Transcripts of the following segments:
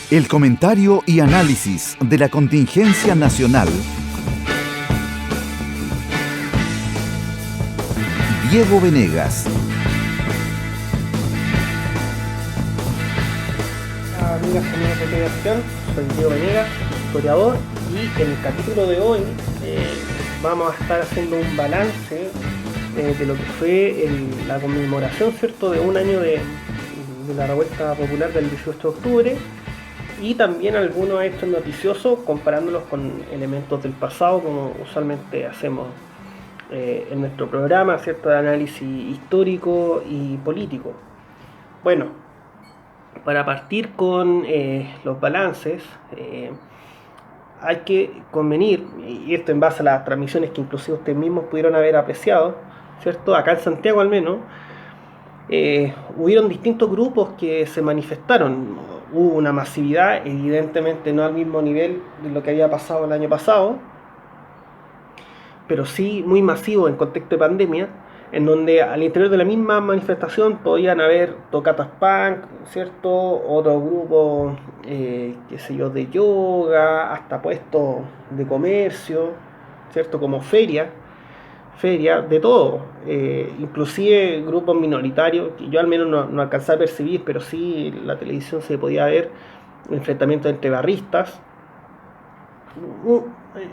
El comentario y análisis de la contingencia nacional. Diego Venegas. Amigas y amigos de Integración, soy Diego Venegas, historiador, y en el capítulo de hoy vamos a estar haciendo un balance de lo que fue la conmemoración, ¿cierto?, de un año de la revuelta popular del 18 de octubre, y también algunos hechos noticiosos comparándolos con elementos del pasado, como usualmente hacemos en nuestro programa, ¿cierto?, de análisis histórico y político. Bueno, para partir con los balances, hay que convenir, y esto en base a las transmisiones que inclusive ustedes mismos pudieron haber apreciado, ¿cierto?, acá en Santiago al menos, hubieron distintos grupos que se manifestaron. Hubo una masividad, evidentemente no al mismo nivel de lo que había pasado el año pasado, pero sí muy masivo en contexto de pandemia, en donde al interior de la misma manifestación podían haber tocatas punk, ¿cierto?, otros grupos, qué sé yo, de yoga, hasta puestos de comercio, ¿cierto?, como feria, de todo, inclusive grupos minoritarios, que yo al menos no alcancé a percibir, pero sí en la televisión se podía ver enfrentamientos entre barristas.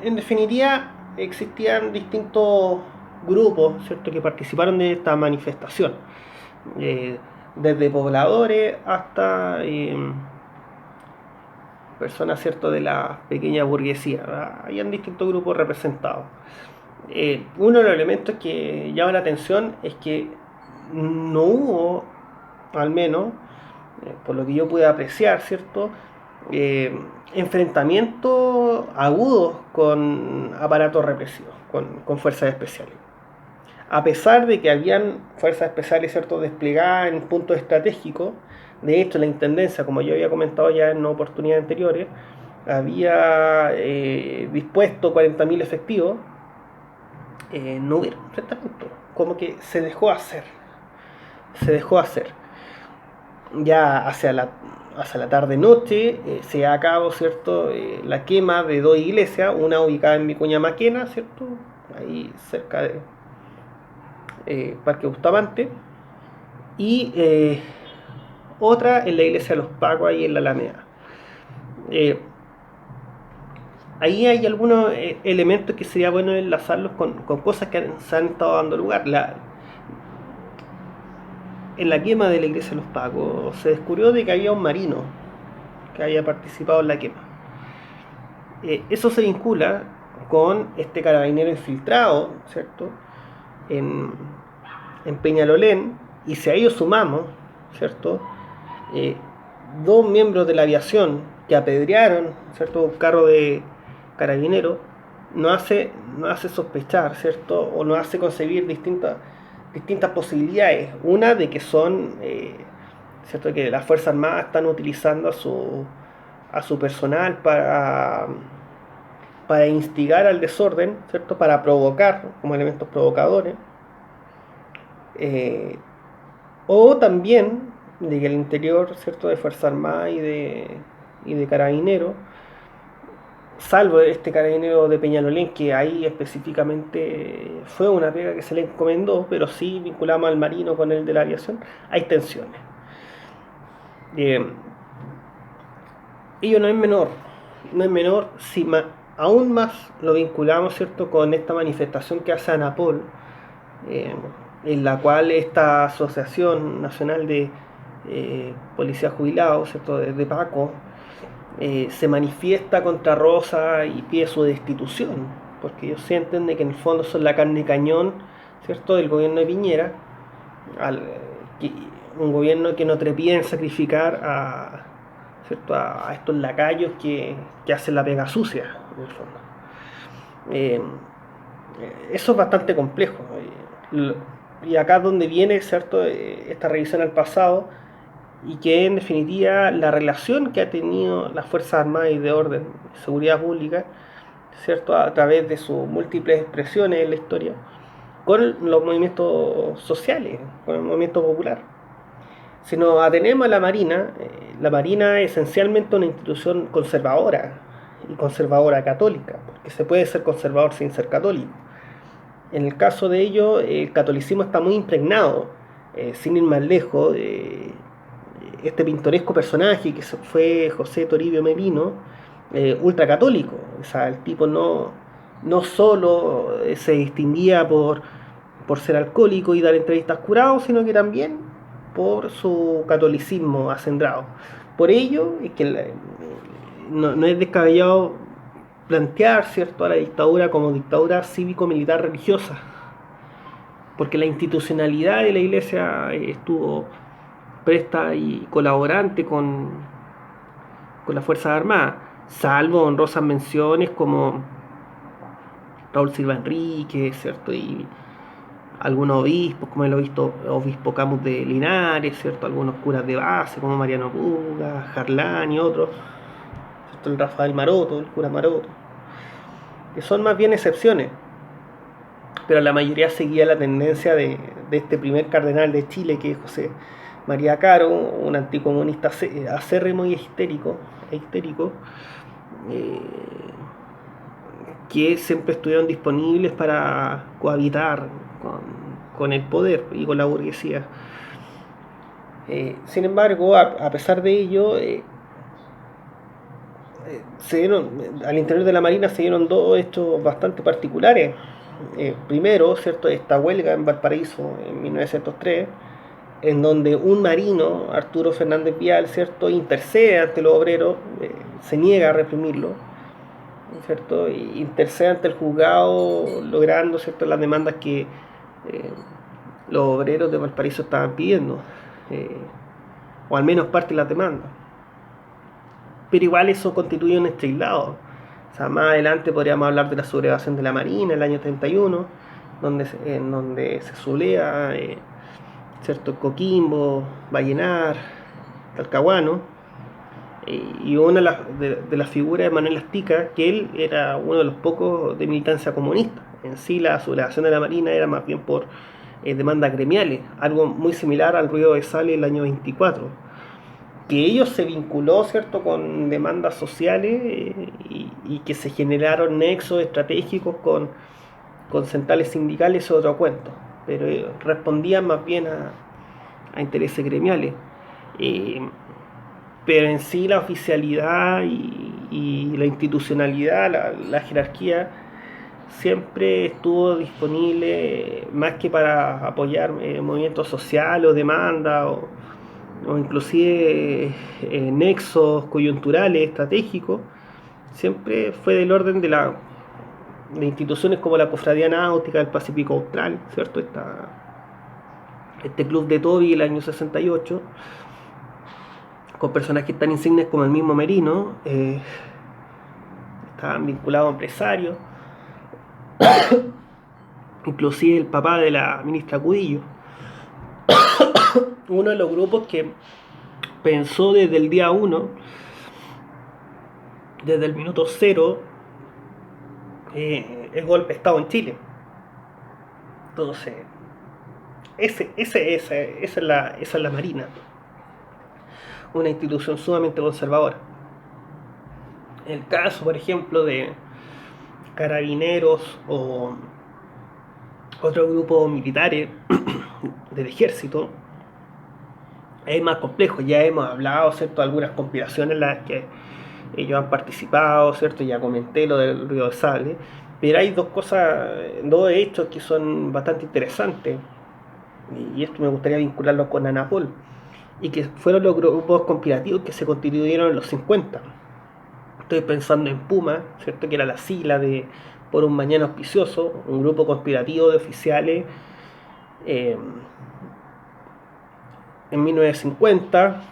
En definitiva, existían distintos grupos, ¿cierto?, que participaron de esta manifestación, desde pobladores hasta personas, ¿cierto?, de la pequeña burguesía, ¿verdad? Habían distintos grupos representados. Uno de los elementos que llama la atención es que no hubo, al menos, por lo que yo pude apreciar, ¿cierto?, enfrentamientos agudos con aparatos represivos, con fuerzas especiales. A pesar de que habían fuerzas especiales, ¿cierto?, desplegadas en puntos estratégicos. De hecho, la Intendencia, como yo había comentado ya en oportunidades anteriores, había dispuesto 40.000 efectivos. No hubo enfrentamiento, como que se dejó hacer. Ya hacia la tarde-noche se lleva a cabo, ¿cierto?, la quema de dos iglesias, una ubicada en Vicuña Maquena, ¿cierto?, ahí cerca de Parque Bustamante, y otra en la iglesia de los Pacos, ahí en la Alameda. Ahí hay algunos elementos que sería bueno enlazarlos con cosas que se han estado dando lugar. En la quema de la iglesia de los Pacos se descubrió de que había un marino que había participado en la quema. Eso se vincula con este carabinero infiltrado, ¿cierto?, en Peñalolén, y si a ellos sumamos, ¿cierto?, dos miembros de la aviación que apedrearon, ¿cierto?, un carro de carabineros, nos hace sospechar, ¿cierto?, o nos hace concebir distintas posibilidades. Una de que son, ¿cierto?, que las Fuerzas Armadas están utilizando a su personal para instigar al desorden, ¿cierto?, para provocar, como elementos provocadores. O también de que el interior, ¿cierto?, de Fuerza Armada y de Carabineros, salvo este carabinero de Peñalolén, que ahí específicamente fue una pega que se le encomendó, pero sí vinculamos al marino con el de la aviación, hay tensiones. Ello no es menor si aún más lo vinculamos, ¿cierto?, con esta manifestación que hace ANAPOL, en la cual esta Asociación Nacional de Policías Jubilados, ¿cierto?, de Paco, se manifiesta contra Rosa y pide su destitución, porque ellos sienten de que en el fondo son la carne de cañón, ¿cierto?, del gobierno de Piñera, un gobierno que no trepida en sacrificar ¿cierto?, a estos lacayos que hacen la pega sucia, en el fondo. Eso es bastante complejo, y acá es donde viene, ¿cierto?, esta revisión al pasado, y que en definitiva la relación que ha tenido las Fuerzas Armadas y de Orden y Seguridad Pública, ¿cierto?, a través de sus múltiples expresiones en la historia, con los movimientos sociales, con el movimiento popular. Si nos atenemos a la Marina la Marina es esencialmente una institución conservadora y conservadora católica, porque se puede ser conservador sin ser católico. En el caso de ello, el catolicismo está muy impregnado, sin ir más lejos. Este pintoresco personaje que fue José Toribio Merino, ultracatólico. O sea, el tipo no solo se distinguía por ser alcohólico y dar entrevistas curados, sino que también por su catolicismo acendrado. Por ello es que no es descabellado plantear, ¿cierto?, a la dictadura como dictadura cívico-militar religiosa, porque la institucionalidad de la Iglesia estuvo presta y colaborante con las Fuerzas Armadas, salvo honrosas menciones como Raúl Silva Enrique, ¿cierto?, y algunos obispos, como el obispo Camus de Linares, ¿cierto?, algunos curas de base, como Mariano Puga, Jarlán y otros, ¿cierto?, el Rafael Maroto, el cura Maroto, que son más bien excepciones, pero la mayoría seguía la tendencia de este primer cardenal de Chile, que es José María Caro, un anticomunista acérrimo y histérico, que siempre estuvieron disponibles para cohabitar con el poder y con la burguesía. Sin embargo, a pesar de ello, al interior de la Marina se dieron dos hechos bastante particulares. Primero, ¿cierto?, esta huelga en Valparaíso en 1903, en donde un marino, Arturo Fernández Vial, ¿cierto?, intercede ante los obreros, se niega a reprimirlo, ¿cierto?, y intercede ante el juzgado, logrando, ¿cierto?, las demandas que los obreros de Valparaíso estaban pidiendo, o al menos parte de las demandas. Pero igual eso constituye un hecho aislado. O sea, más adelante podríamos hablar de la sublevación de la Marina en el año 31, en donde se subleva, ¿cierto?, Coquimbo, Vallenar, Talcahuano, y una de las figuras de Manuel Astica, que él era uno de los pocos de militancia comunista. En sí, la sublevación de la Marina era más bien por demandas gremiales, algo muy similar al ruido de Sales el año 24, que ellos se vinculó, ¿cierto?, con demandas sociales, y que se generaron nexos estratégicos con centrales sindicales, es otro cuento, pero respondían más bien a intereses gremiales. Pero en sí la oficialidad y la institucionalidad, la jerarquía, siempre estuvo disponible más que para apoyar movimientos sociales o demandas o inclusive nexos coyunturales estratégicos. Siempre fue del orden de instituciones como la Cofradía Náutica del Pacífico Austral, ¿cierto? Este club de Toby el año 68, con personajes tan insignes como el mismo Merino, estaban vinculados a empresarios, inclusive el papá de la ministra Cudillo, uno de los grupos que pensó desde el día 1, desde el minuto 0, el golpe de Estado en Chile. Entonces, esa es la Marina, una institución sumamente conservadora. El caso, por ejemplo, de Carabineros o otros grupos militares del ejército es más complejo. Ya hemos hablado, ¿cierto?, de algunas conspiraciones en las que ellos han participado, ¿cierto? Ya comenté lo del Río de Sable, pero hay dos hechos que son bastante interesantes, y esto me gustaría vincularlo con Anapol, y que fueron los grupos conspirativos que se constituyeron en los 50. Estoy pensando en Puma, ¿cierto?, que era la sigla de Por un Mañana Auspicioso, un grupo conspirativo de oficiales en 1950,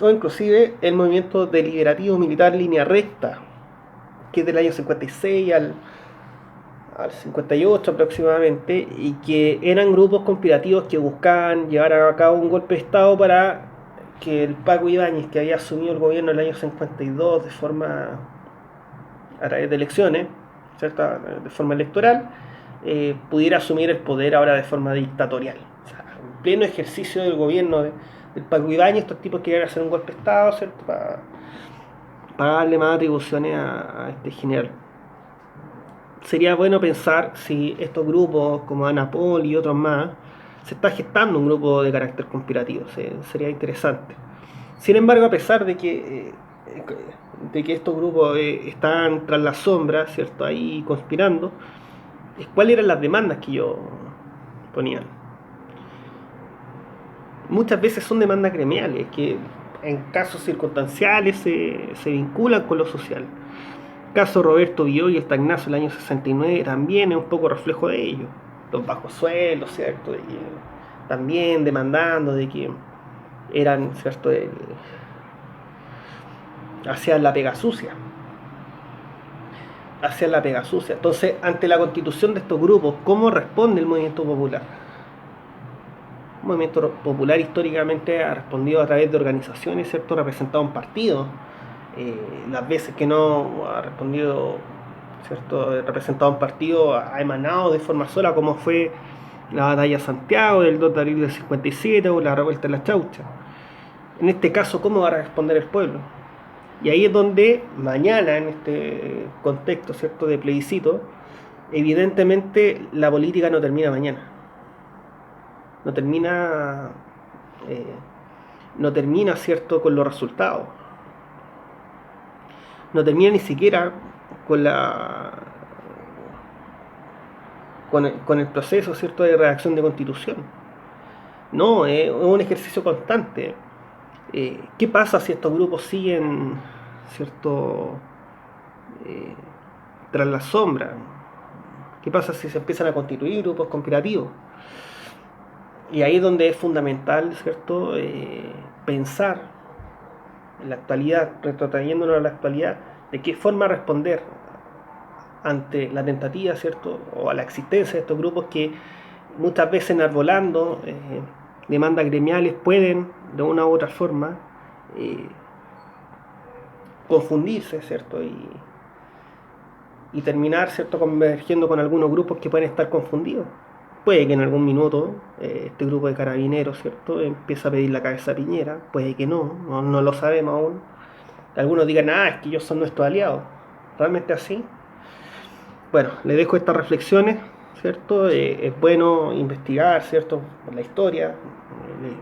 o inclusive el movimiento deliberativo militar Línea Recta, que es del año 56 al 58 aproximadamente, y que eran grupos conspirativos que buscaban llevar a cabo un golpe de Estado para que el Paco Ibáñez, que había asumido el gobierno en el año 52 a través de elecciones, ¿cierto?, de forma electoral, pudiera asumir el poder ahora de forma dictatorial. O sea, en pleno ejercicio del gobierno del Paco Ibáñez. Estos tipos querían hacer un golpe de Estado, ¿cierto? Para darle más atribuciones a este general. Sería bueno pensar si estos grupos como Anapol y otros más se está gestando un grupo de carácter conspirativo. Sería interesante. Sin embargo, a pesar de que estos grupos están tras las sombras, ¿cierto? Ahí conspirando, ¿cuáles eran las demandas que ellos ponían? Muchas veces son demandas gremiales que en casos circunstanciales se vinculan con lo social. El caso Roberto Bioy y el Tacnazo del año 69 también es un poco reflejo de ello. Los bajos sueldos, ¿cierto? También demandando de que eran, ¿cierto? Hacían la pega sucia. Entonces, ante la constitución de estos grupos, ¿cómo responde el movimiento popular? El movimiento popular históricamente ha respondido a través de organizaciones, ¿cierto? Representado en partidos. Las veces que no ha respondido, ¿cierto? Representado en partido, ha emanado de forma sola, como fue la batalla de Santiago del 2 de abril del 57 o la revuelta de la Chaucha. En este caso, ¿cómo va a responder el pueblo? Y ahí es donde mañana, en este contexto, ¿cierto?, de plebiscito, evidentemente la política no termina mañana. No termina, ¿cierto?, con los resultados. No termina ni siquiera con el proceso, ¿cierto?, de redacción de constitución. No, es un ejercicio constante. ¿Qué pasa si estos grupos siguen, ¿cierto?, tras la sombra? ¿Qué pasa si se empiezan a constituir grupos conspirativos? Y ahí es donde es fundamental, ¿cierto?, pensar en la actualidad, retrotrayéndonos a la actualidad, de qué forma responder ante la tentativa, ¿cierto?, o a la existencia de estos grupos que muchas veces enarbolando demandas gremiales pueden de una u otra forma confundirse, ¿cierto?, y terminar, ¿cierto?, convergiendo con algunos grupos que pueden estar confundidos. Puede que en algún minuto este grupo de carabineros, ¿cierto?, empiece a pedir la cabeza a Piñera, puede que no lo sabemos aún. Algunos digan, es que ellos son nuestros aliados. ¿Realmente así? Bueno, les dejo estas reflexiones, ¿cierto? Es bueno investigar, ¿cierto?, la historia.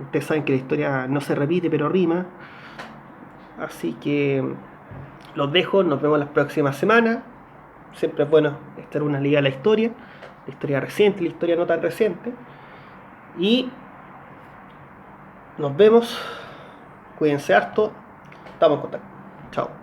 Ustedes saben que la historia no se repite, pero rima. Así que los dejo, nos vemos la próxima semana. Siempre es bueno estar una liga a la historia reciente, la historia no tan reciente. Y nos vemos, cuídense harto, estamos en contacto. Chao.